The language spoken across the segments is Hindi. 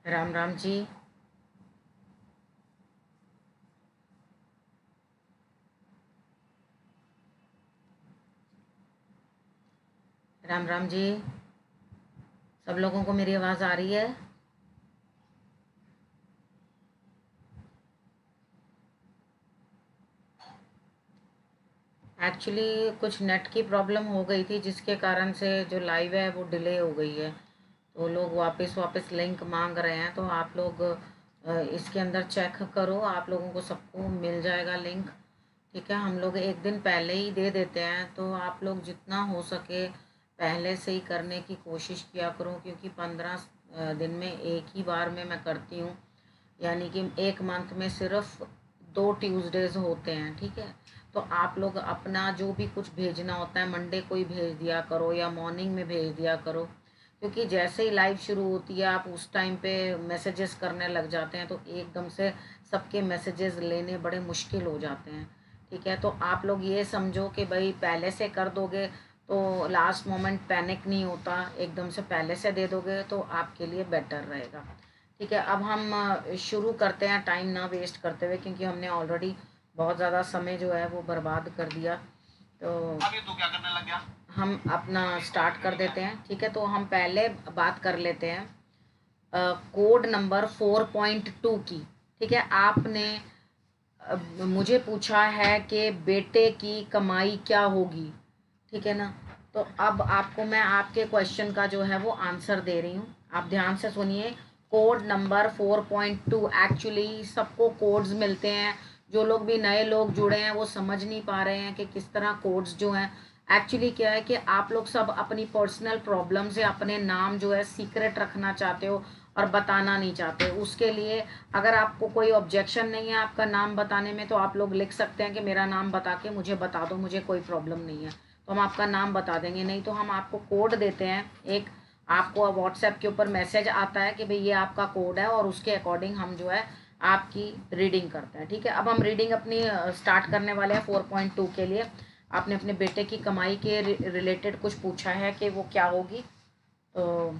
राम राम जी। राम राम जी। सब लोगों को मेरी आवाज़ आ रही है? एक्चुअली कुछ नेट की प्रॉब्लम हो गई थी जिसके कारण से जो लाइव है वो डिले हो गई है। तो लोग वापस वापस लिंक मांग रहे हैं, तो आप लोग इसके अंदर चेक करो, आप लोगों को सबको मिल जाएगा लिंक। ठीक है, हम लोग एक दिन पहले ही दे देते हैं, तो आप लोग जितना हो सके पहले से ही करने की कोशिश किया करो, क्योंकि 15 दिन में एक ही बार में मैं करती हूँ। यानी कि एक मंथ में सिर्फ 2 ट्यूसडेज होते हैं। ठीक है, तो आप लोग अपना जो भी कुछ भेजना होता है मंडे को ही भेज दिया करो या मॉर्निंग में भेज दिया करो, क्योंकि जैसे ही लाइव शुरू होती है आप उस टाइम पे मैसेजेस करने लग जाते हैं, तो एकदम से सबके मैसेजेस लेने बड़े मुश्किल हो जाते हैं। ठीक है, तो आप लोग ये समझो कि भाई पहले से कर दोगे तो लास्ट मोमेंट पैनिक नहीं होता, एकदम से पहले से दे दोगे तो आपके लिए बेटर रहेगा। ठीक है, अब हम शुरू करते हैं टाइम ना वेस्ट करते हुए, क्योंकि हमने ऑलरेडी बहुत ज़्यादा समय जो है वो बर्बाद कर दिया। तो अभी तो क्या करने लग गया, हम अपना स्टार्ट कर देते हैं। ठीक है, तो हम पहले बात कर लेते हैं कोड नंबर 4.2 की। ठीक है, आपने मुझे पूछा है कि बेटे की कमाई क्या होगी। ठीक है ना, तो अब आपको मैं आपके क्वेश्चन का जो है वो आंसर दे रही हूँ, आप ध्यान से सुनिए। कोड नंबर 4.2, एक्चुअली सबको कोड्स मिलते हैं। जो लोग भी नए लोग जुड़े हैं वो समझ नहीं पा रहे हैं कि किस तरह कोड्स जो हैं। एक्चुअली क्या है कि आप लोग सब अपनी पर्सनल प्रॉब्लम से अपने नाम जो है सीक्रेट रखना चाहते हो और बताना नहीं चाहते। उसके लिए अगर आपको कोई ऑब्जेक्शन नहीं है आपका नाम बताने में, तो आप लोग लिख सकते हैं कि मेरा नाम बता के मुझे बता दो, मुझे कोई प्रॉब्लम नहीं है, तो हम आपका नाम बता देंगे। नहीं तो हम आपको कोड देते हैं एक, आपको व्हाट्सएप के ऊपर मैसेज आता है कि भाई ये आपका कोड है, और उसके अकॉर्डिंग हम जो है आपकी रीडिंग करते हैं। ठीक है, अब हम रीडिंग अपनी स्टार्ट करने वाले हैं 4.2 के लिए। आपने अपने बेटे की कमाई के रिलेटेड कुछ पूछा है कि वो क्या होगी, तो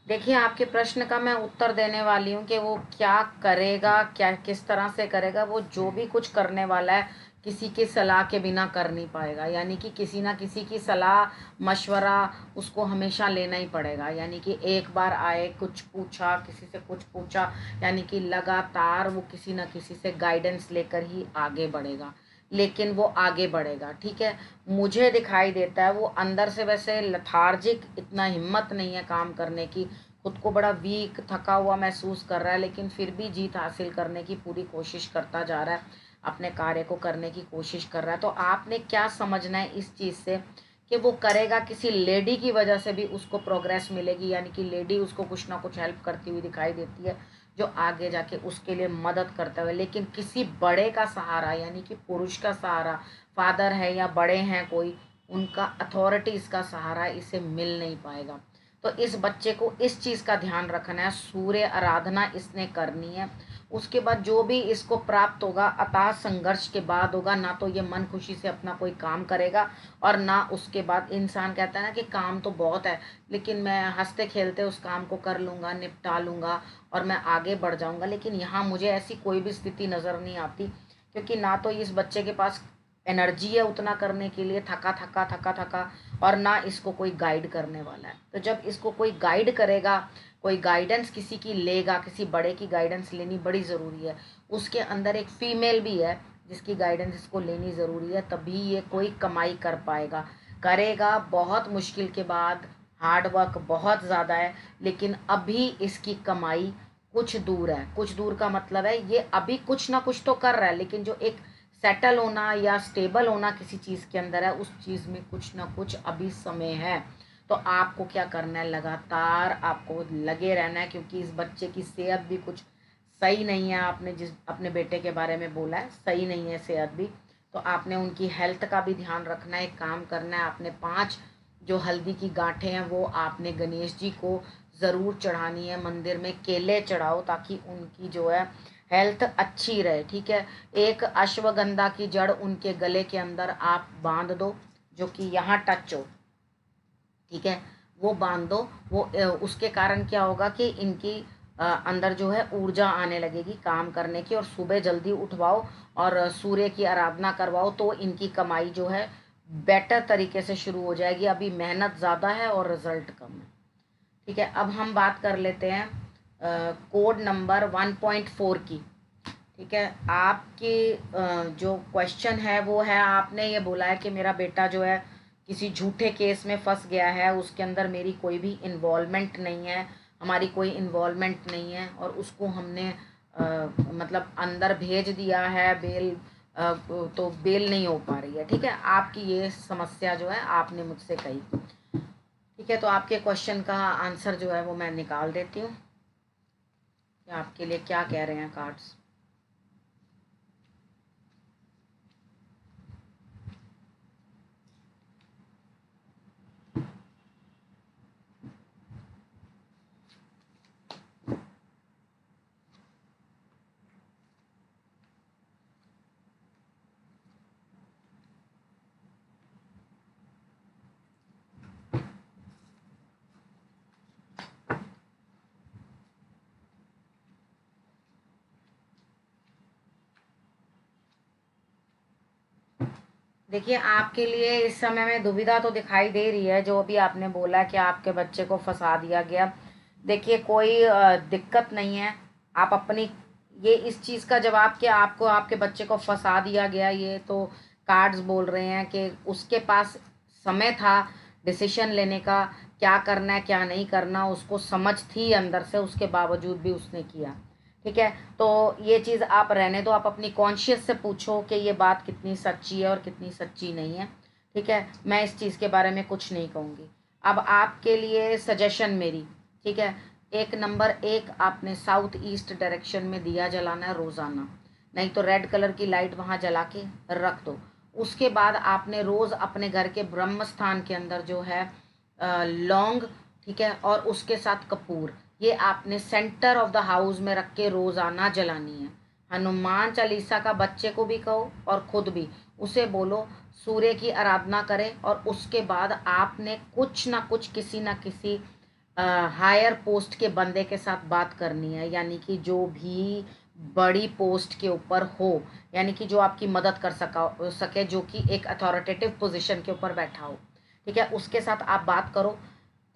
देखिए आपके प्रश्न का मैं उत्तर देने वाली हूँ कि वो क्या करेगा, क्या किस तरह से करेगा। वो जो भी कुछ करने वाला है किसी की सलाह के बिना कर नहीं पाएगा, यानी कि किसी ना किसी की सलाह मशवरा उसको हमेशा लेना ही पड़ेगा। यानी कि एक बार आए कुछ पूछा, किसी से कुछ पूछा, यानी कि लगातार वो किसी ना किसी से गाइडेंस लेकर ही आगे बढ़ेगा, लेकिन वो आगे बढ़ेगा। ठीक है, मुझे दिखाई देता है वो अंदर से वैसे लथार्जिक, इतना हिम्मत नहीं है काम करने की, खुद को बड़ा वीक थका हुआ महसूस कर रहा है, लेकिन फिर भी जीत हासिल करने की पूरी कोशिश करता जा रहा है, अपने कार्य को करने की कोशिश कर रहा है। तो आपने क्या समझना है इस चीज़ से कि वो करेगा, किसी लेडी की वजह से भी उसको प्रोग्रेस मिलेगी, यानी कि लेडी उसको कुछ ना कुछ हेल्प करती हुई दिखाई देती है, जो आगे जाके उसके लिए मदद करता है। लेकिन किसी बड़े का सहारा, यानी कि पुरुष का सहारा, फादर है या बड़े हैं कोई, उनका अथॉरिटीज़ का सहारा इसे मिल नहीं पाएगा। तो इस बच्चे को इस चीज़ का ध्यान रखना है, सूर्य आराधना इसने करनी है। उसके बाद जो भी इसको प्राप्त होगा अथाह संघर्ष के बाद होगा, ना तो ये मन खुशी से अपना कोई काम करेगा, और ना उसके बाद इंसान कहता है ना कि काम तो बहुत है लेकिन मैं हंसते खेलते उस काम को कर लूँगा, निपटा लूँगा और मैं आगे बढ़ जाऊँगा। लेकिन यहाँ मुझे ऐसी कोई भी स्थिति नज़र नहीं आती, क्योंकि ना तो इस बच्चे के पास एनर्जी है उतना करने के लिए, थका थका थका थका, और ना इसको कोई गाइड करने वाला है। तो जब इसको कोई गाइड करेगा, कोई गाइडेंस किसी की लेगा, किसी बड़े की गाइडेंस लेनी बड़ी ज़रूरी है। उसके अंदर एक फीमेल भी है जिसकी गाइडेंस इसको लेनी ज़रूरी है, तभी ये कोई कमाई कर पाएगा। करेगा बहुत मुश्किल के बाद, हार्ड वर्क बहुत ज़्यादा है, लेकिन अभी इसकी कमाई कुछ दूर है। कुछ दूर का मतलब है ये अभी कुछ ना कुछ तो कर रहा है, लेकिन जो एक सेटल होना या स्टेबल होना किसी चीज़ के अंदर है, उस चीज़ में कुछ ना कुछ अभी समय है। तो आपको क्या करना है, लगातार आपको लगे रहना है, क्योंकि इस बच्चे की सेहत भी कुछ सही नहीं है। आपने जिस अपने बेटे के बारे में बोला है, सही नहीं है सेहत भी, तो आपने उनकी हेल्थ का भी ध्यान रखना है। एक काम करना है, आपने 5 जो हल्दी की गांठें हैं वो आपने गणेश जी को ज़रूर चढ़ानी है। मंदिर में केले चढ़ाओ ताकि उनकी जो है हेल्थ अच्छी रहे, ठीक है। एक अश्वगंधा की जड़ उनके गले के अंदर आप बांध दो, जो कि यहाँ टच हो, ठीक है, वो बांध दो। वो उसके कारण क्या होगा कि इनकी अंदर जो है ऊर्जा आने लगेगी काम करने की, और सुबह जल्दी उठवाओ और सूर्य की आराधना करवाओ, तो इनकी कमाई जो है बेटर तरीके से शुरू हो जाएगी। अभी मेहनत ज़्यादा है और रिजल्ट कम है, ठीक है। अब हम बात कर लेते हैं कोड नंबर 1.4 की, ठीक है। आपकी जो क्वेश्चन है वो है, आपने ये बोला है कि मेरा बेटा जो है किसी झूठे केस में फंस गया है, उसके अंदर मेरी कोई भी इन्वॉल्वमेंट नहीं है, हमारी कोई इन्वॉल्वमेंट नहीं है, और उसको हमने मतलब अंदर भेज दिया है, बेल तो बेल नहीं हो पा रही है, ठीक है। आपकी ये समस्या जो है आपने मुझसे कही, ठीक है। तो आपके क्वेश्चन का आंसर जो है वो मैं निकाल देती हूँ कि आपके लिए क्या कह रहे हैं कार्ड्स। देखिए, आपके लिए इस समय में दुविधा तो दिखाई दे रही है, जो भी आपने बोला कि आपके बच्चे को फंसा दिया गया। देखिए, कोई दिक्कत नहीं है। आप अपनी ये इस चीज़ का जवाब कि आपको आपके बच्चे को फंसा दिया गया, ये तो कार्ड्स बोल रहे हैं कि उसके पास समय था डिसीजन लेने का, क्या करना है क्या नहीं करना, उसको समझ थी अंदर से, उसके बावजूद भी उसने किया, ठीक है। तो ये चीज़ आप रहने दो, आप अपनी कॉन्शियस से पूछो कि ये बात कितनी सच्ची है और कितनी सच्ची नहीं है, ठीक है। मैं इस चीज़ के बारे में कुछ नहीं कहूँगी। अब आपके लिए सजेशन मेरी, ठीक है। एक नंबर एक, आपने साउथ ईस्ट डायरेक्शन में दिया जलाना है रोज़ाना, नहीं तो रेड कलर की लाइट वहाँ जला के रख दो। उसके बाद आपने रोज़ अपने घर के ब्रह्म स्थान के अंदर जो है लौंग, ठीक है, और उसके साथ कपूर, ये आपने सेंटर ऑफ द हाउस में रख के रोज़ाना जलानी है। हनुमान चालीसा का बच्चे को भी कहो और खुद भी उसे बोलो, सूर्य की आराधना करें, और उसके बाद आपने कुछ ना कुछ किसी ना किसी हायर पोस्ट के बंदे के साथ बात करनी है, यानी कि जो भी बड़ी पोस्ट के ऊपर हो, यानी कि जो आपकी मदद कर सके, जो कि एक अथॉरिटेटिव पोजीशन के ऊपर बैठा हो, ठीक है। उसके साथ आप बात करो,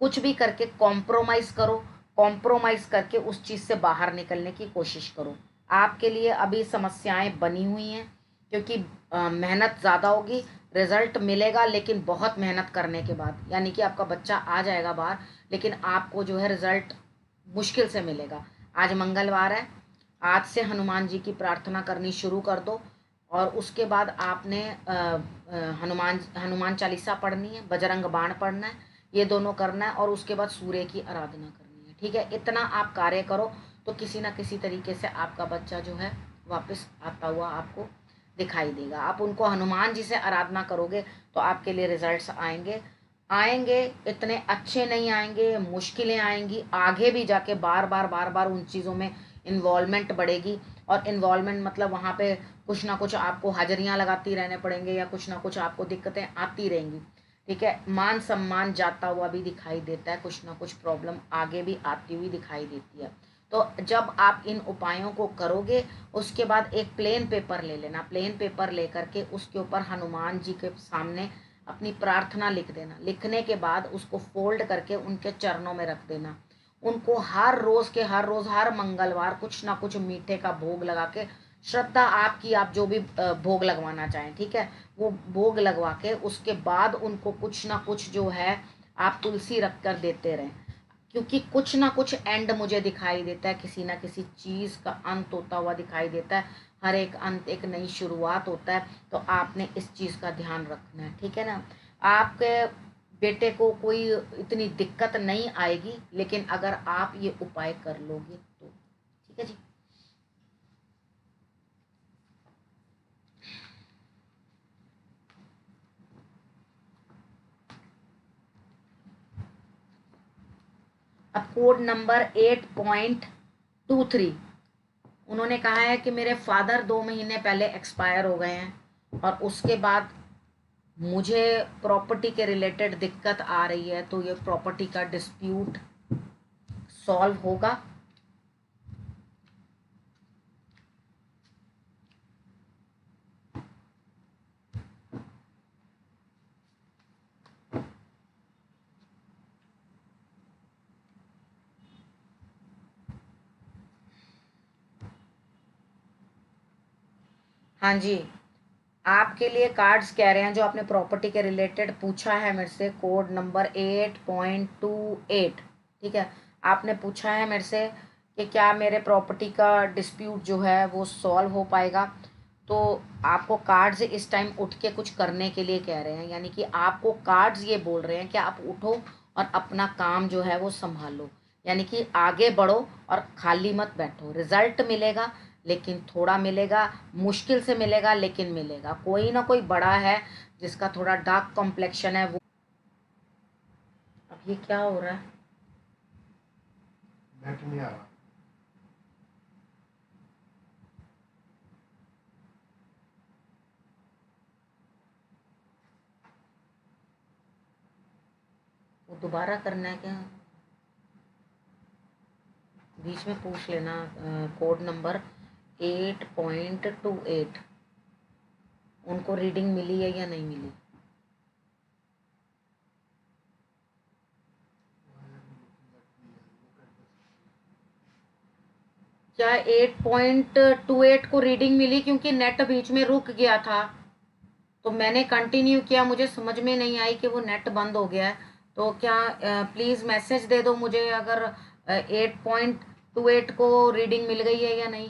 कुछ भी करके कॉम्प्रोमाइज़ करो, कॉम्प्रोमाइज़ करके उस चीज़ से बाहर निकलने की कोशिश करो। आपके लिए अभी समस्याएं बनी हुई हैं, क्योंकि मेहनत ज़्यादा होगी, रिजल्ट मिलेगा लेकिन बहुत मेहनत करने के बाद, यानी कि आपका बच्चा आ जाएगा बाहर, लेकिन आपको जो है रिजल्ट मुश्किल से मिलेगा। आज मंगलवार है, आज से हनुमान जी की प्रार्थना करनी शुरू कर दो, और उसके बाद आपने हनुमान हनुमान चालीसा पढ़नी है, बजरंग बाण पढ़ना है, ये दोनों करना है, और उसके बाद सूर्य की आराधना करनी है, ठीक है। इतना आप कार्य करो तो किसी ना किसी तरीके से आपका बच्चा जो है वापस आता हुआ आपको दिखाई देगा। आप उनको हनुमान जी से आराधना करोगे तो आपके लिए रिजल्ट्स आएंगे, आएंगे, इतने अच्छे नहीं आएंगे, मुश्किलें आएंगी, आगे भी जाके बार बार उन चीज़ों में इन्वॉल्वमेंट बढ़ेगी, और इन्वॉल्वमेंट मतलब वहाँ पे कुछ ना कुछ आपको हाजिरियाँ लगाती रहने पड़ेंगे, या कुछ ना कुछ आपको दिक्कतें आती रहेंगी, ठीक है। मान सम्मान जाता हुआ भी दिखाई देता है, कुछ ना कुछ प्रॉब्लम आगे भी आती हुई दिखाई देती है। तो जब आप इन उपायों को करोगे, उसके बाद एक प्लेन पेपर ले लेना, प्लेन पेपर लेकर के उसके ऊपर हनुमान जी के सामने अपनी प्रार्थना लिख देना, लिखने के बाद उसको फोल्ड करके उनके चरणों में रख देना। उनको हर रोज़ के हर रोज़ हर मंगलवार कुछ ना कुछ मीठे का भोग लगा के, श्रद्धा आपकी, आप जो भी भोग लगवाना चाहें, ठीक है, वो भोग लगवा के उसके बाद उनको कुछ ना कुछ जो है आप तुलसी रख कर देते रहें, क्योंकि कुछ ना कुछ एंड मुझे दिखाई देता है, किसी ना किसी चीज़ का अंत होता हुआ दिखाई देता है। हर एक अंत एक नई शुरुआत होता है, तो आपने इस चीज़ का ध्यान रखना है, ठीक है ना। आपके बेटे को कोई इतनी दिक्कत नहीं आएगी, लेकिन अगर आप ये उपाय कर लोगे तो। ठीक है जी। अब कोड नंबर 8.23, उन्होंने कहा है कि मेरे फादर 2 महीने पहले एक्सपायर हो गए हैं और उसके बाद मुझे प्रॉपर्टी के रिलेटेड दिक्कत आ रही है, तो ये प्रॉपर्टी का डिस्प्यूट सॉल्व होगा? हाँ जी, आपके लिए कार्ड्स कह रहे हैं, जो आपने प्रॉपर्टी के रिलेटेड पूछा है मेरे से, कोड नंबर 8.28। ठीक है, आपने पूछा है मेरे से कि क्या मेरे प्रॉपर्टी का डिस्प्यूट जो है वो सॉल्व हो पाएगा। तो आपको कार्ड्स इस टाइम उठ के कुछ करने के लिए कह रहे हैं, यानी कि आपको कार्ड्स ये बोल रहे हैं कि आप उठो और अपना काम जो है वो संभालो, यानी कि आगे बढ़ो और खाली मत बैठो। रिजल्ट मिलेगा, लेकिन थोड़ा मिलेगा, मुश्किल से मिलेगा, लेकिन मिलेगा। कोई ना कोई बड़ा है जिसका थोड़ा डार्क कॉम्प्लेक्शन है वो। अब ये क्या हो रहा है? नेट नहीं आ रहा। वो दोबारा करना है क्या? बीच में पूछ लेना। कोड नंबर 8.28 उनको रीडिंग मिली है या नहीं मिली? क्या 8.28 को रीडिंग मिली? क्योंकि नेट बीच में रुक गया था, तो मैंने कंटिन्यू किया, मुझे समझ में नहीं आई कि वो नेट बंद हो गया है। तो क्या प्लीज़ मैसेज दे दो मुझे अगर 8.28 को रीडिंग मिल गई है या नहीं।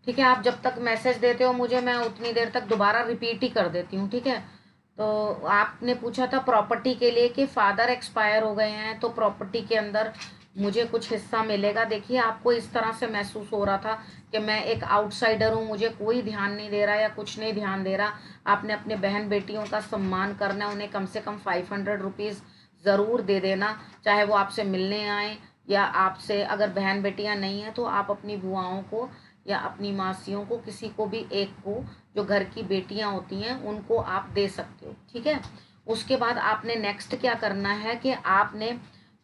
ठीक है, आप जब तक मैसेज देते हो मुझे, मैं उतनी देर तक दोबारा रिपीट ही कर देती हूँ। ठीक है, तो आपने पूछा था प्रॉपर्टी के लिए कि फादर एक्सपायर हो गए हैं, तो प्रॉपर्टी के अंदर मुझे कुछ हिस्सा मिलेगा। देखिए, आपको इस तरह से महसूस हो रहा था कि मैं एक आउटसाइडर हूँ, मुझे कोई ध्यान नहीं दे रहा या कुछ नहीं ध्यान दे रहा। आपने अपने बहन बेटियों का सम्मान करना है, उन्हें कम से कम 500 रुपीज़ ज़रूर दे देना, चाहे वो आपसे मिलने आए या आपसे, अगर बहन बेटियां नहीं हैं तो आप अपनी बुआओं को या अपनी मासियों को, किसी को भी एक को, जो घर की बेटियां होती हैं उनको आप दे सकते हो। ठीक है, उसके बाद आपने नेक्स्ट क्या करना है कि आपने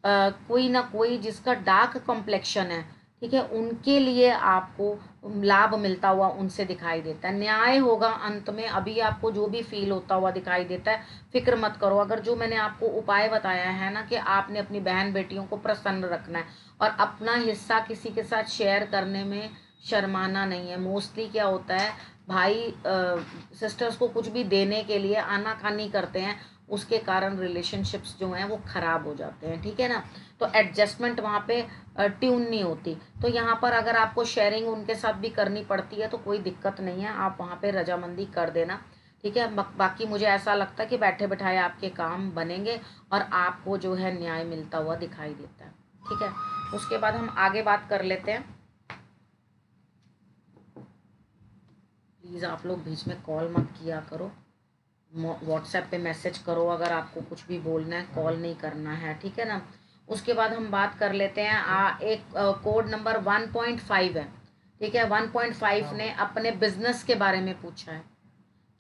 कोई ना कोई जिसका डार्क कॉम्प्लेक्शन है, ठीक है, उनके लिए आपको लाभ मिलता हुआ उनसे दिखाई देता है, न्याय होगा अंत में। अभी आपको जो भी फील होता हुआ दिखाई देता है, फिक्र मत करो। अगर जो मैंने आपको उपाय बताया है ना कि आपने अपनी बहन बेटियों को प्रसन्न रखना है और अपना हिस्सा किसी के साथ शेयर करने में शर्माना नहीं है। मोस्टली क्या होता है, भाई सिस्टर्स को कुछ भी देने के लिए आनाकानी करते हैं, उसके कारण रिलेशनशिप्स जो हैं वो ख़राब हो जाते हैं। ठीक है ना, तो एडजस्टमेंट वहाँ पे ट्यून नहीं होती। तो यहाँ पर अगर आपको शेयरिंग उनके साथ भी करनी पड़ती है तो कोई दिक्कत नहीं है, आप वहाँ पे रजामंदी कर देना। ठीक है, बाकी मुझे ऐसा लगता है कि बैठे बैठाए आपके काम बनेंगे और आपको जो है न्याय मिलता हुआ दिखाई देता है। ठीक है, उसके बाद हम आगे बात कर लेते हैं। प्लीज़ आप लोग बीच में कॉल मत किया करो, व्हाट्सएप पे मैसेज करो अगर आपको कुछ भी बोलना है, कॉल नहीं करना है। ठीक है ना, उसके बाद हम बात कर लेते हैं एक कोड नंबर 1.5 है। ठीक है, 1.5 ने अपने बिजनेस के बारे में पूछा है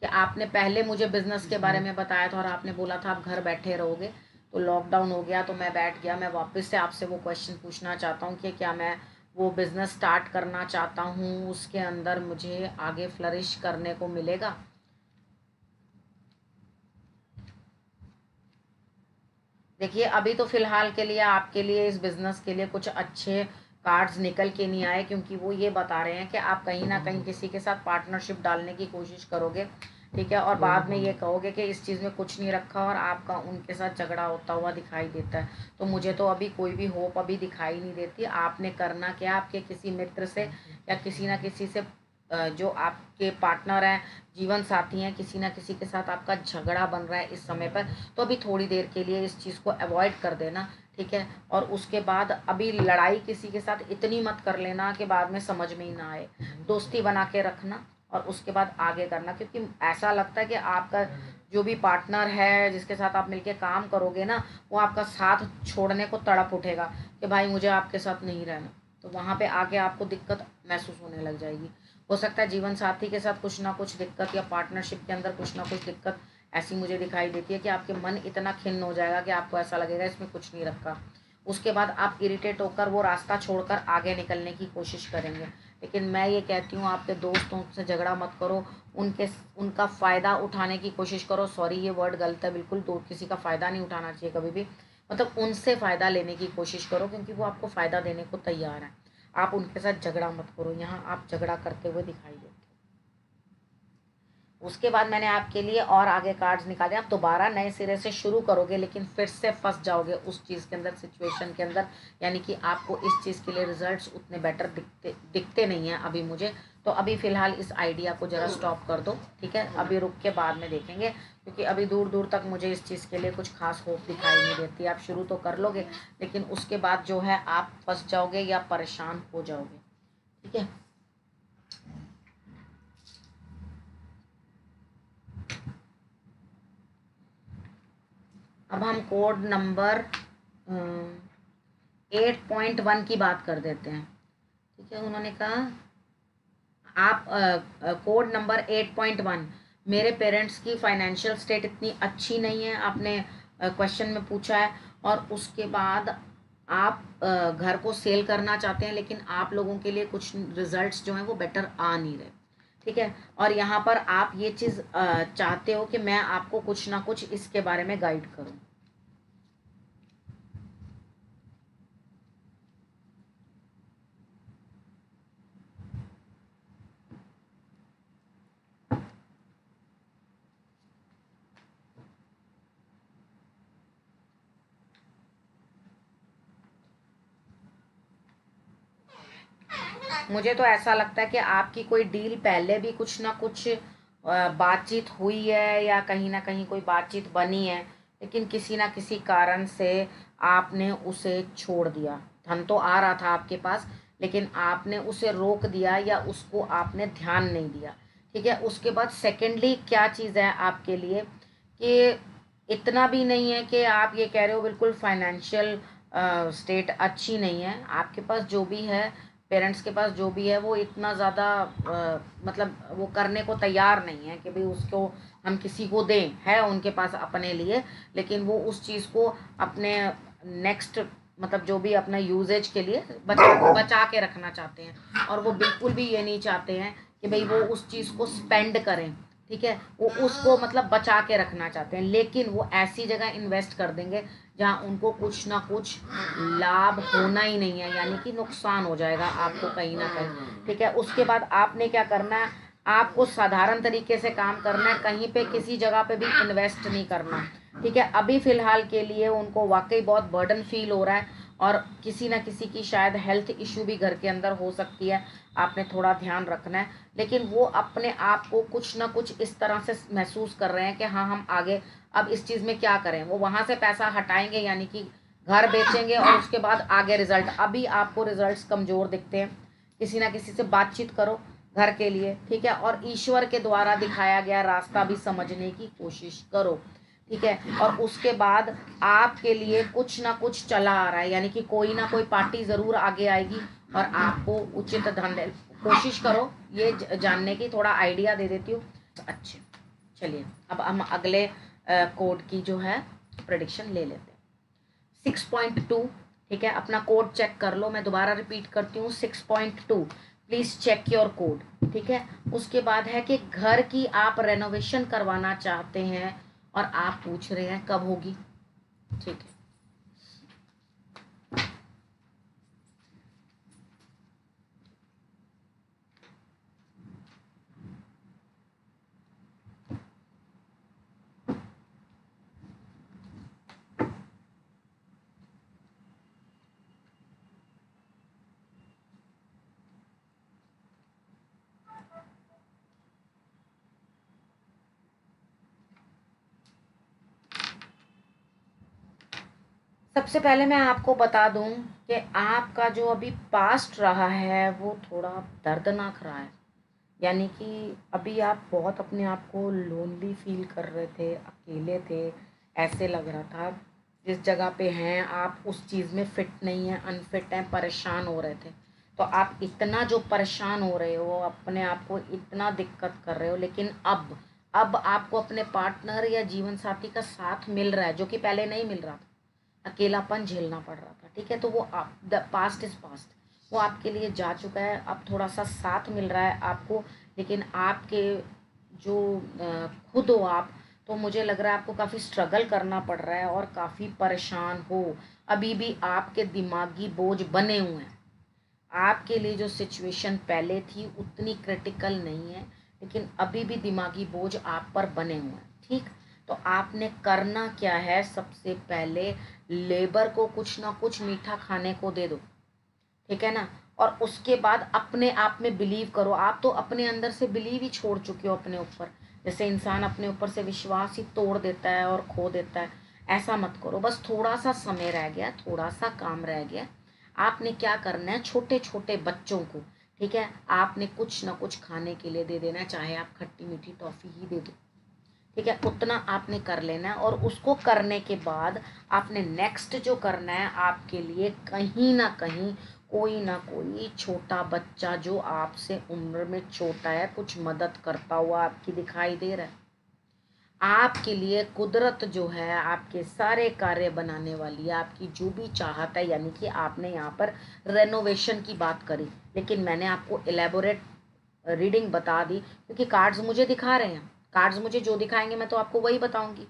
कि आपने पहले मुझे बिजनेस के बारे में बताया था और आपने बोला था आप घर बैठे रहोगे, तो लॉकडाउन हो गया तो मैं बैठ गया। मैं वापस से आपसे वो क्वेश्चन पूछना चाहता हूँ कि क्या मैं वो बिज़नेस स्टार्ट करना चाहता हूँ, उसके अंदर मुझे आगे फ्लरिश करने को मिलेगा? देखिए, अभी तो फ़िलहाल के लिए आपके लिए इस बिज़नेस के लिए कुछ अच्छे कार्ड्स निकल के नहीं आए, क्योंकि वो ये बता रहे हैं कि आप कहीं ना कहीं किसी के साथ पार्टनरशिप डालने की कोशिश करोगे। ठीक है, और बाद में ये कहोगे कि इस चीज़ में कुछ नहीं रखा और आपका उनके साथ झगड़ा होता हुआ दिखाई देता है। तो मुझे तो अभी कोई भी होप अभी दिखाई नहीं देती। आपने करना क्या, आपके किसी मित्र से या किसी ना किसी से जो आपके पार्टनर हैं, जीवन साथी हैं, किसी ना किसी के साथ आपका झगड़ा बन रहा है इस समय पर, तो अभी थोड़ी देर के लिए इस चीज़ को अवॉइड कर देना, ठीक है। और उसके बाद अभी लड़ाई किसी के साथ इतनी मत कर लेना कि बाद में समझ में ही ना आए। दोस्ती बना के रखना और उसके बाद आगे करना, क्योंकि ऐसा लगता है कि आपका जो भी पार्टनर है जिसके साथ आप मिलके काम करोगे ना, वो आपका साथ छोड़ने को तड़प उठेगा कि भाई मुझे आपके साथ नहीं रहना। तो वहाँ पे आके आपको दिक्कत महसूस होने लग जाएगी। हो सकता है जीवन साथी के साथ कुछ ना कुछ दिक्कत, या पार्टनरशिप के अंदर कुछ ना कुछ दिक्कत ऐसी मुझे दिखाई देती है कि आपके मन इतना खिन्न हो जाएगा कि आपको ऐसा लगेगा इसमें कुछ नहीं रखा। उसके बाद आप इरिटेट होकर वो रास्ता छोड़कर आगे निकलने की कोशिश करेंगे। लेकिन मैं ये कहती हूँ, आपके दोस्तों से झगड़ा मत करो, उनका फ़ायदा उठाने की कोशिश करो। सॉरी, ये वर्ड गलत है बिल्कुल, तो किसी का फ़ायदा नहीं उठाना चाहिए कभी भी, मतलब उनसे फ़ायदा लेने की कोशिश करो, क्योंकि वो आपको फ़ायदा देने को तैयार है। आप उनके साथ झगड़ा मत करो, यहाँ आप झगड़ा करते हुए दिखाई देते हो। उसके बाद मैंने आपके लिए और आगे कार्ड्स निकाले। आप दोबारा नए सिरे से शुरू करोगे, लेकिन फिर से फंस जाओगे उस चीज़ के अंदर, सिचुएशन के अंदर, यानी कि आपको इस चीज़ के लिए रिजल्ट्स उतने बेटर दिखते नहीं हैं अभी मुझे। तो अभी फ़िलहाल इस आइडिया को ज़रा स्टॉप कर दो, ठीक है। अभी रुक के बाद में देखेंगे, क्योंकि अभी दूर दूर तक मुझे इस चीज़ के लिए कुछ खास होप दिखाई नहीं देती। आप शुरू तो कर लोगे, लेकिन उसके बाद जो है आप फंस जाओगे या परेशान हो जाओगे, ठीक है। अब हम कोड नंबर 8.1 की बात कर देते हैं, ठीक है। उन्होंने कहा आप कोड नंबर 8.1, मेरे पेरेंट्स की फाइनेंशियल स्टेट इतनी अच्छी नहीं है, आपने क्वेश्चन में पूछा है। और उसके बाद आप घर को सेल करना चाहते हैं, लेकिन आप लोगों के लिए कुछ रिजल्ट्स जो हैं वो बेटर आ नहीं रहे, ठीक है। और यहाँ पर आप ये चीज़ चाहते हो कि मैं आपको कुछ ना कुछ इसके बारे में गाइड करूँ। मुझे तो ऐसा लगता है कि आपकी कोई डील पहले भी कुछ ना कुछ बातचीत हुई है, या कहीं ना कहीं कोई बातचीत बनी है, लेकिन किसी ना किसी कारण से आपने उसे छोड़ दिया। धन तो आ रहा था आपके पास, लेकिन आपने उसे रोक दिया या उसको आपने ध्यान नहीं दिया, ठीक है। उसके बाद सेकेंडली क्या चीज़ है आपके लिए कि इतना भी नहीं है कि आप ये कह रहे हो बिल्कुल फाइनेंशियल स्टेट अच्छी नहीं है। आपके पास जो भी है, पेरेंट्स के पास जो भी है, वो इतना ज़्यादा मतलब वो करने को तैयार नहीं है कि भाई उसको हम किसी को दें, है उनके पास अपने लिए, लेकिन वो उस चीज़ को अपने नेक्स्ट मतलब जो भी अपना यूजेज के लिए बचा के रखना चाहते हैं। और वो बिल्कुल भी ये नहीं चाहते हैं कि भाई वो उस चीज़ को स्पेंड करें, ठीक है। वो उसको मतलब बचा के रखना चाहते हैं, लेकिन वो ऐसी जगह इन्वेस्ट कर देंगे जहाँ उनको कुछ ना कुछ लाभ होना ही नहीं है, यानी कि नुकसान हो जाएगा आपको कहीं ना कहीं, ठीक है। उसके बाद आपने क्या करना है, आपको साधारण तरीके से काम करना है, कहीं पे किसी जगह पे भी इन्वेस्ट नहीं करना, ठीक है। अभी फ़िलहाल के लिए उनको वाकई बहुत बर्डन फील हो रहा है, और किसी ना किसी की शायद हेल्थ इशू भी घर के अंदर हो सकती है, आपने थोड़ा ध्यान रखना है। लेकिन वो अपने आप को कुछ ना कुछ इस तरह से महसूस कर रहे हैं कि हाँ हम आगे अब इस चीज़ में क्या करें। वो वहाँ से पैसा हटाएंगे, यानी कि घर बेचेंगे, और उसके बाद आगे रिजल्ट। अभी आपको रिजल्ट्स कमज़ोर दिखते हैं, किसी ना किसी से बातचीत करो घर के लिए, ठीक है। और ईश्वर के द्वारा दिखाया गया रास्ता भी समझने की कोशिश करो, ठीक है। और उसके बाद आपके लिए कुछ ना कुछ चला आ रहा है, यानी कि कोई ना कोई पार्टी ज़रूर आगे आएगी और आपको उचित धन कोशिश करो। ये जानने की थोड़ा आइडिया दे देती हूँ। अच्छे, चलिए अब हम अगले कोड की जो है प्रेडिक्शन ले लेते हैं। 6.2, ठीक है। अपना कोड चेक कर लो, मैं दोबारा रिपीट करती हूँ, 6.2, प्लीज़ चेक योर कोड, ठीक है। उसके बाद है कि घर की आप रेनोवेशन करवाना चाहते हैं और आप पूछ रहे हैं कब होगी, ठीक है। सबसे पहले मैं आपको बता दूं कि आपका जो अभी पास्ट रहा है वो थोड़ा दर्दनाक रहा है। यानी कि अभी आप बहुत अपने आप को लोनली फील कर रहे थे, अकेले थे, ऐसे लग रहा था जिस जगह पे हैं आप उस चीज़ में फिट नहीं है, अनफिट हैं, परेशान हो रहे थे। तो आप इतना जो परेशान हो रहे हो, अपने आप को इतना दिक्कत कर रहे हो, लेकिन अब आपको अपने पार्टनर या जीवन साथी का साथ मिल रहा है, जो कि पहले नहीं मिल रहा था। अकेलापन झेलना पड़ रहा था, ठीक है। तो वो आप, द पास्ट इज पास्ट, वो आपके लिए जा चुका है। अब थोड़ा सा साथ मिल रहा है आपको, लेकिन आपके जो खुद हो आप, तो मुझे लग रहा है आपको काफ़ी स्ट्रगल करना पड़ रहा है और काफ़ी परेशान हो। अभी भी आपके दिमागी बोझ बने हुए हैं। आपके लिए जो सिचुएशन पहले थी उतनी क्रिटिकल नहीं है, लेकिन अभी भी दिमागी बोझ आप पर बने हुए हैं, ठीक। तो आपने करना क्या है, सबसे पहले लेबर को कुछ ना कुछ मीठा खाने को दे दो, ठीक है ना। और उसके बाद अपने आप में बिलीव करो। आप तो अपने अंदर से बिलीव ही छोड़ चुके हो अपने ऊपर। जैसे इंसान अपने ऊपर से विश्वास ही तोड़ देता है और खो देता है, ऐसा मत करो। बस थोड़ा सा समय रह गया, थोड़ा सा काम रह गया। आपने क्या करना है, छोटे छोटे बच्चों को, ठीक है, आपने कुछ ना कुछ खाने के लिए दे देना है, चाहे आप खट्टी मीठी टॉफ़ी ही दे दो, ठीक है। उतना आपने कर लेना है। और उसको करने के बाद आपने नेक्स्ट जो करना है, आपके लिए कहीं ना कहीं कोई ना कोई छोटा बच्चा जो आपसे उम्र में छोटा है, कुछ मदद करता हुआ आपकी दिखाई दे रहा है। आपके लिए कुदरत जो है आपके सारे कार्य बनाने वाली है, आपकी जो भी चाहत है। यानी कि आपने यहाँ पर रेनोवेशन की बात करी, लेकिन मैंने आपको एलेबोरेट रीडिंग बता दी, क्योंकि कार्ड्स मुझे दिखा रहे हैं। कार्ड्स मुझे जो दिखाएंगे मैं तो आपको वही बताऊंगी।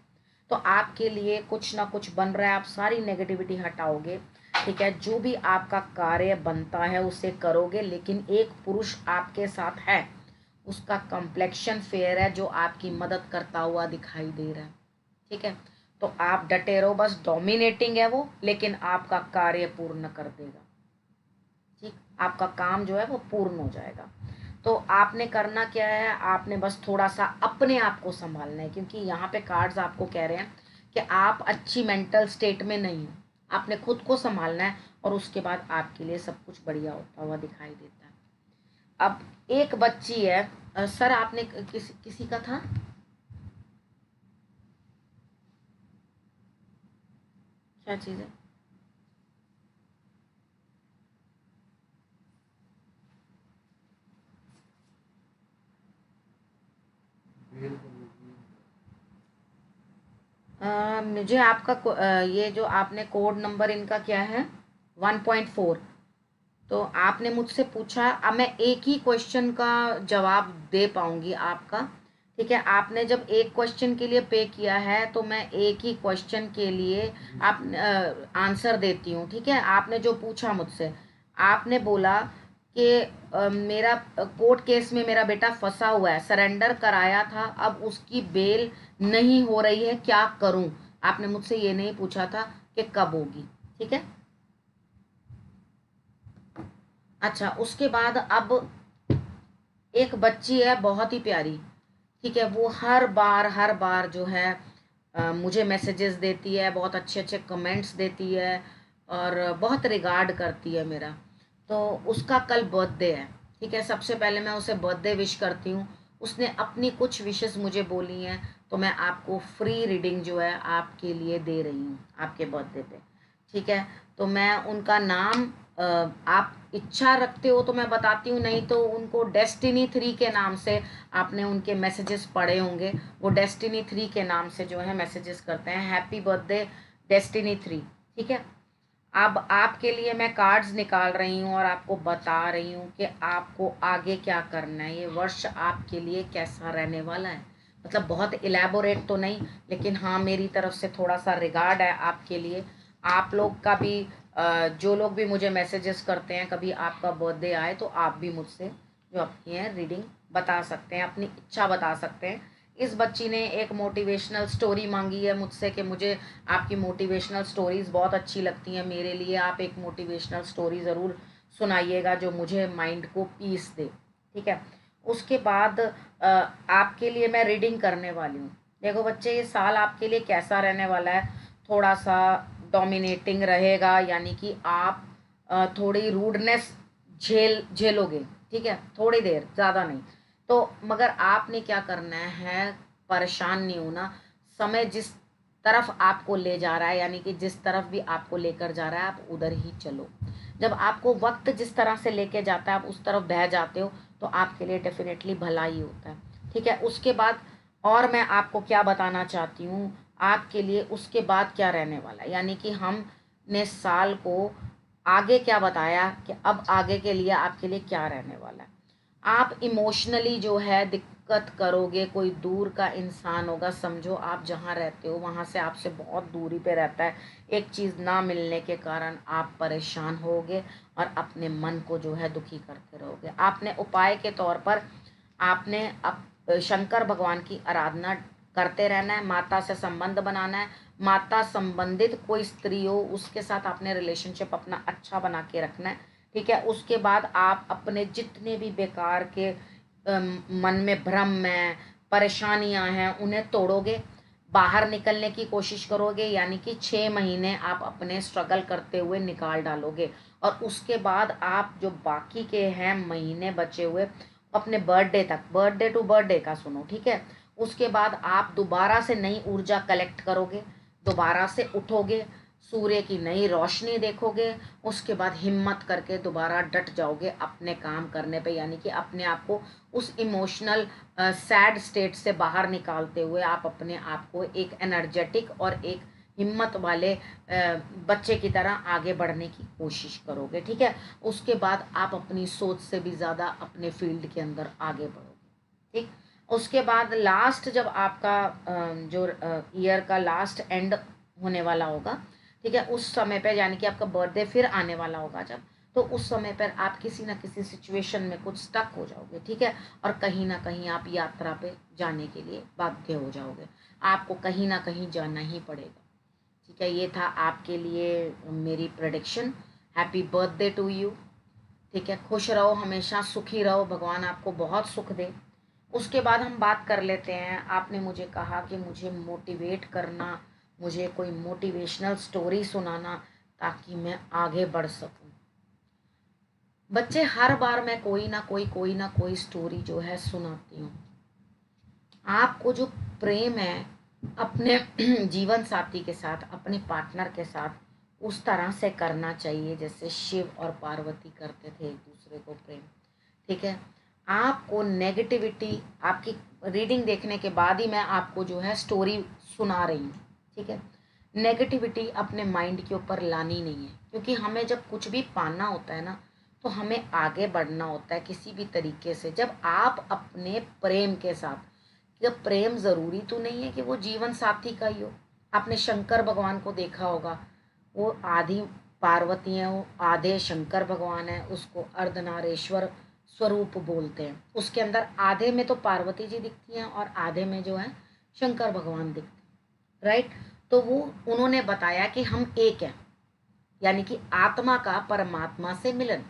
तो आपके लिए कुछ ना कुछ बन रहा है, आप सारी नेगेटिविटी हटाओगे, ठीक है। जो भी आपका कार्य बनता है उसे करोगे, लेकिन एक पुरुष आपके साथ है, उसका कम्प्लेक्शन फेयर है, जो आपकी मदद करता हुआ दिखाई दे रहा है, ठीक है। तो आप डटे रहो, बस डोमिनेटिंग है वो, लेकिन आपका कार्य पूर्ण कर देगा, ठीक। आपका काम जो है वो पूर्ण हो जाएगा। तो आपने करना क्या है, आपने बस थोड़ा सा अपने आप को संभालना है, क्योंकि यहाँ पे कार्ड्स आपको कह रहे हैं कि आप अच्छी मेंटल स्टेट में नहीं हो। आपने खुद को संभालना है, और उसके बाद आपके लिए सब कुछ बढ़िया होता हुआ दिखाई देता है। अब एक बच्ची है, सर आपने किसी का था, क्या चीज़ है? मुझे आपका ये जो आपने कोड नंबर इनका क्या है, 1.4। तो आपने मुझसे पूछा, अब मैं एक ही क्वेश्चन का जवाब दे पाऊंगी आपका, ठीक है। आपने जब एक क्वेश्चन के लिए पे किया है, तो मैं एक ही क्वेश्चन के लिए आप आंसर देती हूँ, ठीक है। आपने जो पूछा मुझसे, आपने बोला कि मेरा कोर्ट केस में मेरा बेटा फंसा हुआ है, सरेंडर कराया था, अब उसकी बेल नहीं हो रही है, क्या करूं। आपने मुझसे ये नहीं पूछा था कि कब होगी, ठीक है। अच्छा, उसके बाद अब एक बच्ची है बहुत ही प्यारी, ठीक है। वो हर बार जो है मुझे मैसेजेस देती है, बहुत अच्छे अच्छे कमेंट्स देती है, और बहुत रिगार्ड करती है मेरा। तो उसका कल बर्थडे है, ठीक है। सबसे पहले मैं उसे बर्थडे विश करती हूँ। उसने अपनी कुछ विशेस मुझे बोली हैं, तो मैं आपको फ्री रीडिंग जो है आपके लिए दे रही हूँ आपके बर्थडे पे, ठीक है। तो मैं उनका नाम, आप इच्छा रखते हो तो मैं बताती हूँ, नहीं तो उनको डेस्टिनी 3 के नाम से, आपने उनके मैसेजेस पढ़े होंगे, वो डेस्टिनी 3 के नाम से जो है मैसेजेस करते हैं, हैप्पी बर्थडे डेस्टिनी 3, ठीक है। अब आपके लिए मैं कार्ड्स निकाल रही हूँ और आपको बता रही हूँ कि आपको आगे क्या करना है, ये वर्ष आपके लिए कैसा रहने वाला है। मतलब बहुत इलेबोरेट तो नहीं, लेकिन हाँ मेरी तरफ से थोड़ा सा रिगार्ड है आपके लिए। आप लोग का भी जो लोग भी मुझे मैसेजेस करते हैं, कभी आपका बर्थडे आए तो आप भी मुझसे जो आपकी है रीडिंग बता सकते हैं, अपनी इच्छा बता सकते हैं। इस बच्ची ने एक मोटिवेशनल स्टोरी मांगी है मुझसे कि मुझे आपकी मोटिवेशनल स्टोरीज़ बहुत अच्छी लगती हैं, मेरे लिए आप एक मोटिवेशनल स्टोरी ज़रूर सुनाइएगा जो मुझे माइंड को पीस दे, ठीक है। उसके बाद आपके लिए मैं रीडिंग करने वाली हूँ। देखो बच्चे, ये साल आपके लिए कैसा रहने वाला है, थोड़ा सा डोमिनेटिंग रहेगा, यानी कि आप थोड़ी रूडनेस झेलोगे, ठीक है, थोड़ी देर, ज़्यादा नहीं। तो मगर आपने क्या करना है, परेशान नहीं होना। समय जिस तरफ आपको ले जा रहा है, यानी कि जिस तरफ भी आपको लेकर जा रहा है, आप उधर ही चलो। जब आपको वक्त जिस तरह से लेके जाता है, आप उस तरफ बह जाते हो, तो आपके लिए डेफिनेटली भला ही होता है, ठीक है। उसके बाद और मैं आपको क्या बताना चाहती हूँ, आपके लिए उसके बाद क्या रहने वाला है, यानी कि हमने साल को आगे क्या बताया कि अब आगे के लिए आपके लिए क्या रहने वाला है। आप इमोशनली जो है दिक्कत करोगे, कोई दूर का इंसान होगा, समझो आप जहाँ रहते हो वहाँ से आपसे बहुत दूरी पे रहता है, एक चीज़ ना मिलने के कारण आप परेशान होगे और अपने मन को जो है दुखी करते रहोगे। आपने उपाय के तौर पर आपने शंकर भगवान की आराधना करते रहना है, माता से संबंध बनाना है, माता संबंधित कोई स्त्री हो उसके साथ आपने रिलेशनशिप अपना अच्छा बना के रखना है, ठीक है। उसके बाद आप अपने जितने भी बेकार के मन में भ्रम में परेशानियां हैं उन्हें तोड़ोगे, बाहर निकलने की कोशिश करोगे, यानी कि 6 महीने आप अपने स्ट्रगल करते हुए निकाल डालोगे। और उसके बाद आप जो बाकी के हैं महीने बचे हुए, अपने बर्थडे तक, बर्थडे टू बर्थडे का सुनो, ठीक है। उसके बाद आप दोबारा से नई ऊर्जा कलेक्ट करोगे, दोबारा से उठोगे, सूर्य की नई रोशनी देखोगे, उसके बाद हिम्मत करके दोबारा डट जाओगे अपने काम करने पे, यानी कि अपने आप को उस इमोशनल सैड स्टेट से बाहर निकालते हुए आप अपने आप को एक एनर्जेटिक और एक हिम्मत वाले बच्चे की तरह आगे बढ़ने की कोशिश करोगे, ठीक है। उसके बाद आप अपनी सोच से भी ज़्यादा अपने फील्ड के अंदर आगे बढ़ोगे, ठीक। उसके बाद लास्ट जब आपका जो ईयर का लास्ट एंड होने वाला होगा, ठीक है, उस समय पर, यानी कि आपका बर्थडे फिर आने वाला होगा जब, तो उस समय पर आप किसी ना किसी सिचुएशन में कुछ स्टक हो जाओगे, ठीक है। और कहीं ना कहीं आप यात्रा पे जाने के लिए बाध्य हो जाओगे, आपको कहीं ना कहीं जाना ही पड़ेगा, ठीक है। ये था आपके लिए मेरी prediction. Happy birthday to you, ठीक है। खुश रहो, हमेशा सुखी रहो, भगवान आपको बहुत सुख दे। उसके बाद हम बात कर लेते हैं, आपने मुझे कहा कि मुझे मोटिवेट करना, मुझे कोई मोटिवेशनल स्टोरी सुनाना ताकि मैं आगे बढ़ सकूं। बच्चे, हर बार मैं कोई ना कोई स्टोरी जो है सुनाती हूँ। आपको जो प्रेम है अपने जीवन साथी के साथ, अपने पार्टनर के साथ, उस तरह से करना चाहिए जैसे शिव और पार्वती करते थे एक दूसरे को प्रेम, ठीक है। आपको नेगेटिविटी, आपकी रीडिंग देखने के बाद ही मैं आपको जो है स्टोरी सुना रही हूँ, ठीक है। नेगेटिविटी अपने माइंड के ऊपर लानी नहीं है, क्योंकि हमें जब कुछ भी पाना होता है ना, तो हमें आगे बढ़ना होता है किसी भी तरीके से। जब आप अपने प्रेम के साथ, कि प्रेम ज़रूरी तो नहीं है कि वो जीवन साथी का ही हो। आपने शंकर भगवान को देखा होगा, वो आधी पार्वती हैं, वो आधे शंकर भगवान हैं, उसको अर्धनारेश्वर स्वरूप बोलते हैं। उसके अंदर आधे में तो पार्वती जी दिखती हैं और आधे में जो है शंकर भगवान दिखते हैं, राइट। तो वो उन्होंने बताया कि हम एक हैं, यानी कि आत्मा का परमात्मा से मिलन।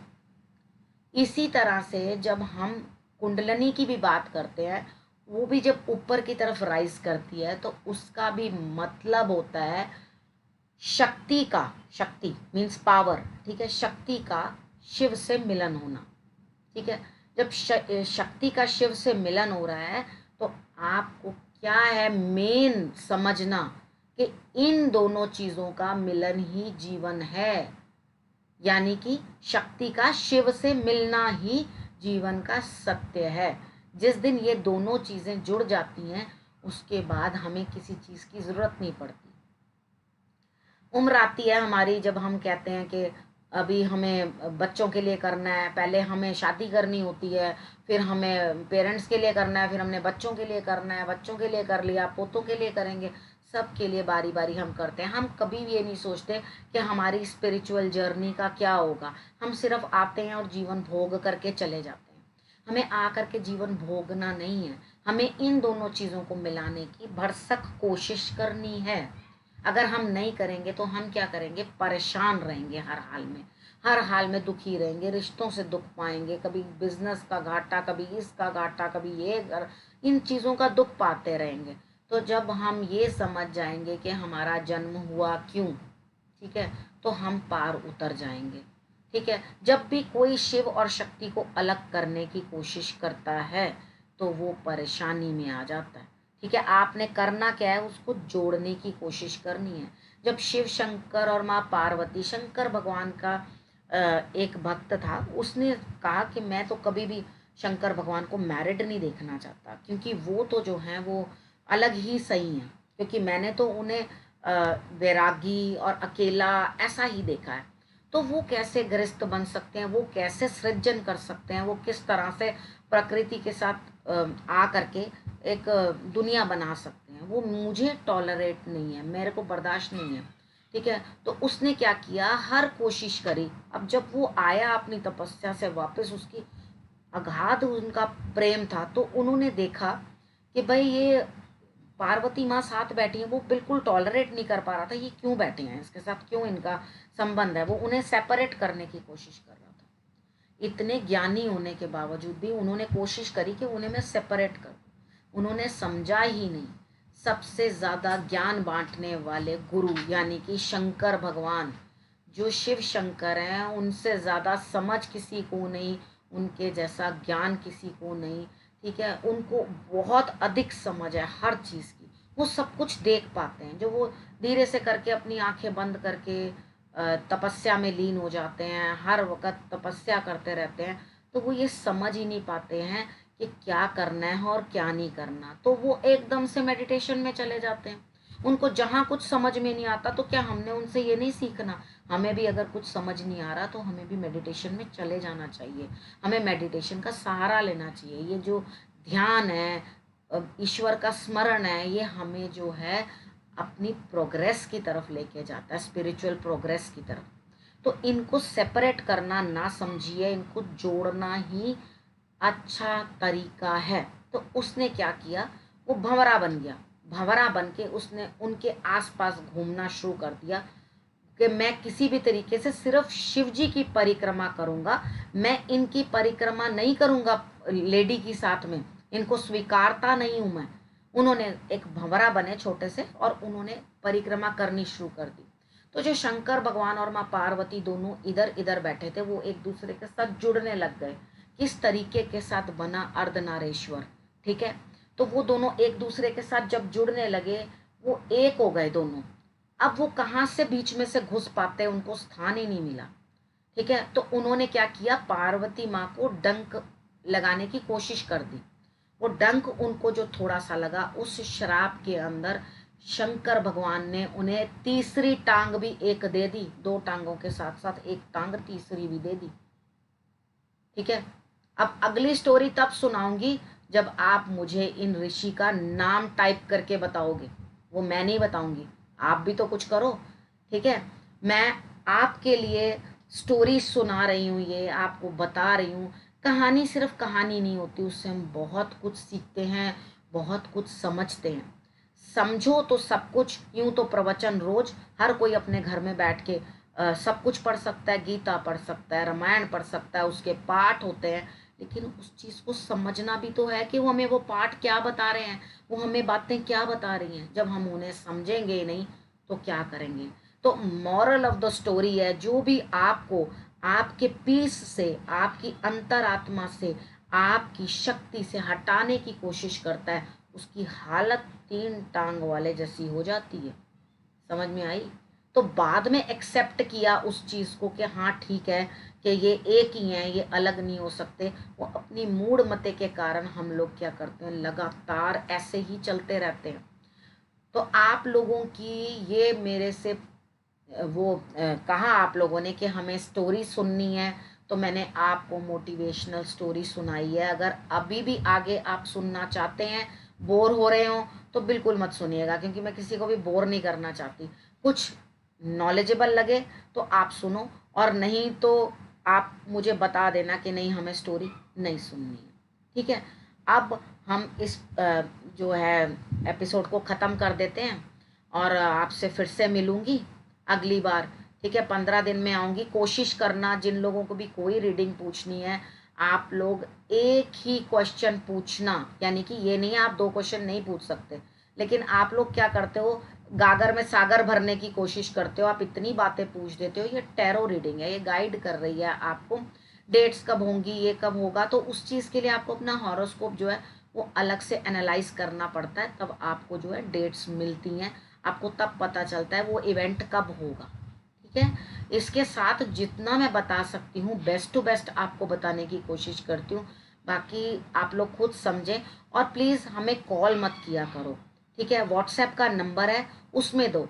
इसी तरह से जब हम कुंडलनी की भी बात करते हैं, वो भी जब ऊपर की तरफ राइज करती है, तो उसका भी मतलब होता है शक्ति का, शक्ति मीन्स पावर, ठीक है, शक्ति का शिव से मिलन होना, ठीक है। जब शक्ति का शिव से मिलन हो रहा है, तो आपको क्या है मेन समझना कि इन दोनों चीज़ों का मिलन ही जीवन है, यानी कि शक्ति का शिव से मिलना ही जीवन का सत्य है। जिस दिन ये दोनों चीज़ें जुड़ जाती हैं, उसके बाद हमें किसी चीज़ की ज़रूरत नहीं पड़ती। उम्र आती है हमारी जब हम कहते हैं कि अभी हमें बच्चों के लिए करना है, पहले हमें शादी करनी होती है, फिर हमें पेरेंट्स के लिए करना है, फिर हमने बच्चों के लिए करना है, बच्चों के लिए कर लिया, पोतों के लिए करेंगे, सबके लिए बारी बारी हम करते हैं। हम कभी भी ये नहीं सोचते कि हमारी स्पिरिचुअल जर्नी का क्या होगा। हम सिर्फ आते हैं और जीवन भोग करके चले जाते हैं। हमें आकर के जीवन भोगना नहीं है, हमें इन दोनों चीज़ों को मिलाने की भरसक कोशिश करनी है। अगर हम नहीं करेंगे तो हम क्या करेंगे, परेशान रहेंगे, हर हाल में, हर हाल में दुखी रहेंगे, रिश्तों से दुख पाएंगे, कभी बिजनेस का घाटा, कभी इसका घाटा, कभी ये इन चीज़ों का दुख पाते रहेंगे। तो जब हम ये समझ जाएंगे कि हमारा जन्म हुआ क्यों, ठीक है, तो हम पार उतर जाएंगे। ठीक है, जब भी कोई शिव और शक्ति को अलग करने की कोशिश करता है तो वो परेशानी में आ जाता है। ठीक है, आपने करना क्या है, उसको जोड़ने की कोशिश करनी है। जब शिव शंकर और माँ पार्वती, शंकर भगवान का एक भक्त था, उसने कहा कि मैं तो कभी भी शंकर भगवान को मैरिड नहीं देखना चाहता, क्योंकि वो तो जो हैं वो अलग ही सही हैं, क्योंकि मैंने तो उन्हें वैरागी और अकेला ऐसा ही देखा है। तो वो कैसे गृहस्थ बन सकते हैं, वो कैसे सृजन कर सकते हैं, वो किस तरह से प्रकृति के साथ आ करके एक दुनिया बना सकते हैं, वो मुझे टॉलरेट नहीं है, मेरे को बर्दाश्त नहीं है। ठीक है, तो उसने क्या किया, हर कोशिश करी। अब जब वो आया अपनी तपस्या से वापस, उसकी अगाध उनका प्रेम था, तो उन्होंने देखा कि भाई ये पार्वती माँ साथ बैठी हैं, वो बिल्कुल टॉलरेट नहीं कर पा रहा था, ये क्यों बैठे हैं इसके साथ, क्यों इनका संबंध है, वो उन्हें सेपरेट करने की कोशिश कर रहा था। इतने ज्ञानी होने के बावजूद भी उन्होंने कोशिश करी कि उन्हें मैं सेपरेट कर दूं, उन्होंने समझा ही नहीं। सबसे ज्यादा ज्ञान बांटने वाले गुरु यानी कि शंकर भगवान, जो शिव शंकर हैं, उनसे ज़्यादा समझ किसी को नहीं, उनके जैसा ज्ञान किसी को नहीं। ठीक है, उनको बहुत अधिक समझ है हर चीज़ की, वो सब कुछ देख पाते हैं। जो वो धीरे से करके अपनी आंखें बंद करके तपस्या में लीन हो जाते हैं, हर वक्त तपस्या करते रहते हैं, तो वो ये समझ ही नहीं पाते हैं कि क्या करना है और क्या नहीं करना, तो वो एकदम से मेडिटेशन में चले जाते हैं। उनको जहाँ कुछ समझ में नहीं आता, तो क्या हमने उनसे ये नहीं सीखना, हमें भी अगर कुछ समझ नहीं आ रहा तो हमें भी मेडिटेशन में चले जाना चाहिए, हमें मेडिटेशन का सहारा लेना चाहिए। ये जो ध्यान है, ईश्वर का स्मरण है, ये हमें जो है अपनी प्रोग्रेस की तरफ लेके जाता है, स्पिरिचुअल प्रोग्रेस की तरफ। तो इनको सेपरेट करना ना समझिए, इनको जोड़ना ही अच्छा तरीका है। तो उसने क्या किया, वो भंवरा बन गया, भंवरा बन के उसने उनके आसपास घूमना शुरू कर दिया कि मैं किसी भी तरीके से सिर्फ शिव जी की परिक्रमा करूंगा, मैं इनकी परिक्रमा नहीं करूंगा लेडी की साथ में, इनको स्वीकारता नहीं हूं मैं। उन्होंने एक भंवरा बने छोटे से और उन्होंने परिक्रमा करनी शुरू कर दी। तो जो शंकर भगवान और माँ पार्वती दोनों इधर इधर बैठे थे, वो एक दूसरे के साथ जुड़ने लग गए। किस तरीके के साथ बना अर्धनारेश्वर। ठीक है, तो वो दोनों एक दूसरे के साथ जब जुड़ने लगे, वो एक हो गए दोनों। अब वो कहाँ से बीच में से घुस पाते, उनको स्थान ही नहीं मिला। ठीक है, तो उन्होंने क्या किया, पार्वती माँ को डंक लगाने की कोशिश कर दी। वो डंक उनको जो थोड़ा सा लगा, उस शराब के अंदर शंकर भगवान ने उन्हें तीसरी टांग भी एक दे दी, दो टांगों के साथ साथ एक टांग तीसरी भी दे दी। ठीक है, अब अगली स्टोरी तब सुनाऊंगी जब आप मुझे इन ऋषि का नाम टाइप करके बताओगे, वो मैं नहीं बताऊंगी, आप भी तो कुछ करो। ठीक है, मैं आपके लिए स्टोरी सुना रही हूँ, ये आपको बता रही हूँ। कहानी सिर्फ कहानी नहीं होती, उससे हम बहुत कुछ सीखते हैं, बहुत कुछ समझते हैं। समझो तो सब कुछ, यूं तो प्रवचन रोज हर कोई अपने घर में बैठ के सब कुछ पढ़ सकता है, गीता पढ़ सकता है, रामायण पढ़ सकता है, उसके पाठ होते हैं, लेकिन उस चीज़ को समझना भी तो है कि वो हमें वो पाठ क्या बता रहे हैं, वो हमें बातें क्या बता रही हैं। जब हम उन्हें समझेंगे ही नहीं तो क्या करेंगे। तो मॉरल ऑफ द स्टोरी है, जो भी आपको आपके पीस से, आपकी अंतरात्मा से, आपकी शक्ति से हटाने की कोशिश करता है, उसकी हालत तीन टांग वाले जैसी हो जाती है। समझ में आई। तो बाद में एक्सेप्ट किया उस चीज को कि हाँ ठीक है, कि ये एक ही हैं, ये अलग नहीं हो सकते। वो अपनी मूड मते के कारण हम लोग क्या करते हैं, लगातार ऐसे ही चलते रहते हैं। तो आप लोगों की ये मेरे से वो कहा आप लोगों ने कि हमें स्टोरी सुननी है, तो मैंने आपको मोटिवेशनल स्टोरी सुनाई है। अगर अभी भी आगे आप सुनना चाहते हैं, बोर हो रहे हो, तो बिल्कुल मत सुनिएगा, क्योंकि मैं किसी को भी बोर नहीं करना चाहती। कुछ नॉलेजेबल लगे तो आप सुनो, और नहीं तो आप मुझे बता देना कि नहीं हमें स्टोरी नहीं सुननी है। ठीक है, अब हम इस जो है एपिसोड को ख़त्म कर देते हैं, और आपसे फिर से मिलूंगी अगली बार। ठीक है, 15 दिन में आऊँगी। कोशिश करना, जिन लोगों को भी कोई रीडिंग पूछनी है, आप लोग एक ही क्वेश्चन पूछना, यानी कि ये नहीं आप दो क्वेश्चन नहीं पूछ सकते, लेकिन आप लोग क्या करते हो, गागर में सागर भरने की कोशिश करते हो, आप इतनी बातें पूछ देते हो। ये टैरो रीडिंग है, ये गाइड कर रही है आपको, डेट्स कब होंगी, ये कब होगा, तो उस चीज़ के लिए आपको अपना हॉरोस्कोप जो है वो अलग से एनालाइज करना पड़ता है, तब आपको जो है डेट्स मिलती हैं, आपको तब पता चलता है वो इवेंट कब होगा। ठीक है, इसके साथ जितना मैं बता सकती हूँ बेस्ट टू बेस्ट आपको बताने की कोशिश करती हूँ, बाकी आप लोग खुद समझें। और प्लीज़ हमें कॉल मत किया करो, ठीक है, व्हाट्सएप का नंबर है उसमें दो।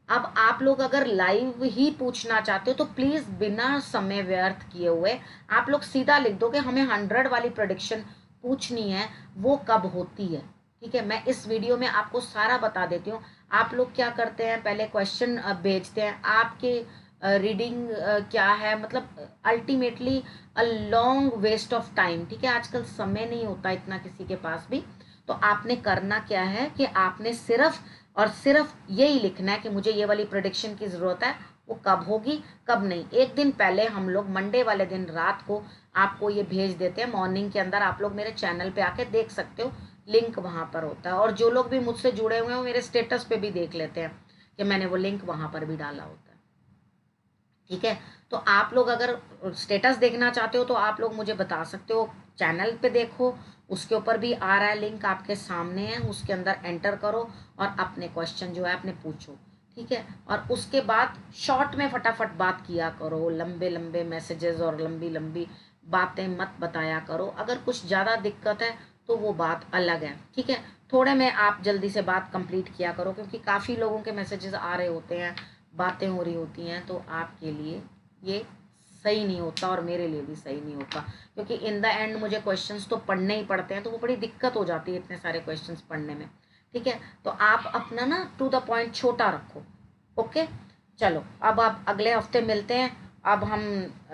अब आप लोग अगर लाइव ही पूछना चाहते हो तो प्लीज़ बिना समय व्यर्थ किए हुए आप लोग सीधा लिख दो कि हमें 100 वाली प्रोडिक्शन पूछनी है, वो कब होती है। ठीक है, मैं इस वीडियो में आपको सारा बता देती हूँ। आप लोग क्या करते हैं, पहले क्वेश्चन भेजते हैं, आपके रीडिंग क्या है, मतलब ultimately a long waste of time. ठीक है, आजकल समय नहीं होता इतना किसी के पास भी। तो आपने करना क्या है कि आपने सिर्फ और सिर्फ यही लिखना है कि मुझे ये वाली प्रोडिक्शन की ज़रूरत है, वो कब होगी कब नहीं। एक दिन पहले हम लोग मंडे वाले दिन रात को आपको ये भेज देते हैं, मॉर्निंग के अंदर आप लोग मेरे चैनल पे आके देख सकते हो, लिंक वहाँ पर होता है। और जो लोग भी मुझसे जुड़े हुए हैं वो मेरे स्टेटस पे भी देख लेते हैं कि मैंने वो लिंक वहाँ पर भी डाला होता है। ठीक है, तो आप लोग अगर स्टेटस देखना चाहते हो तो आप लोग मुझे बता सकते हो, चैनल पे देखो, उसके ऊपर भी आ रहा है लिंक, आपके सामने है, उसके अंदर एंटर करो और अपने क्वेश्चन जो है अपने पूछो। ठीक है, और उसके बाद शॉर्ट में फटाफट बात किया करो, लंबे लंबे मैसेजेस और लंबी लंबी बातें मत बताया करो। अगर कुछ ज़्यादा दिक्कत है तो वो बात अलग है। ठीक है, थोड़े में आप जल्दी से बात कंप्लीट किया करो, क्योंकि काफ़ी लोगों के मैसेजेस आ रहे होते हैं, बातें हो रही होती हैं, तो आपके लिए ये सही नहीं होता और मेरे लिए भी सही नहीं होता, क्योंकि इन द एंड मुझे क्वेश्चंस तो पढ़ने ही पड़ते हैं, तो वो बड़ी दिक्कत हो जाती है इतने सारे क्वेश्चंस पढ़ने में। ठीक है, तो आप अपना ना टू द पॉइंट छोटा रखो। ओके, चलो अब आप अगले हफ्ते मिलते हैं। अब हम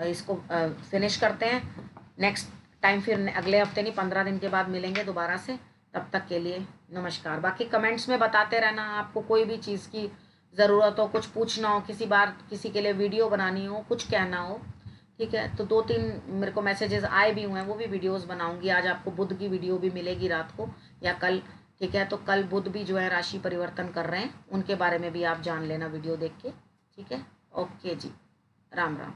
इसको फिनिश करते हैं नेक्स्ट टाइम, फिर अगले हफ्ते नहीं 15 दिन के बाद मिलेंगे दोबारा से। तब तक के लिए नमस्कार। बाकी कमेंट्स में बताते रहना, आपको कोई भी चीज़ की ज़रूरत हो, कुछ पूछना हो, किसी बार किसी के लिए वीडियो बनानी हो, कुछ कहना हो। ठीक है, तो 2-3 मेरे को मैसेजेस आए भी हुए हैं, वो भी वीडियोस बनाऊंगी। आज आपको बुध की वीडियो भी मिलेगी रात को या कल। ठीक है, तो कल बुध भी जो है राशि परिवर्तन कर रहे हैं, उनके बारे में भी आप जान लेना वीडियो देख के। ठीक है, ओके जी, राम राम।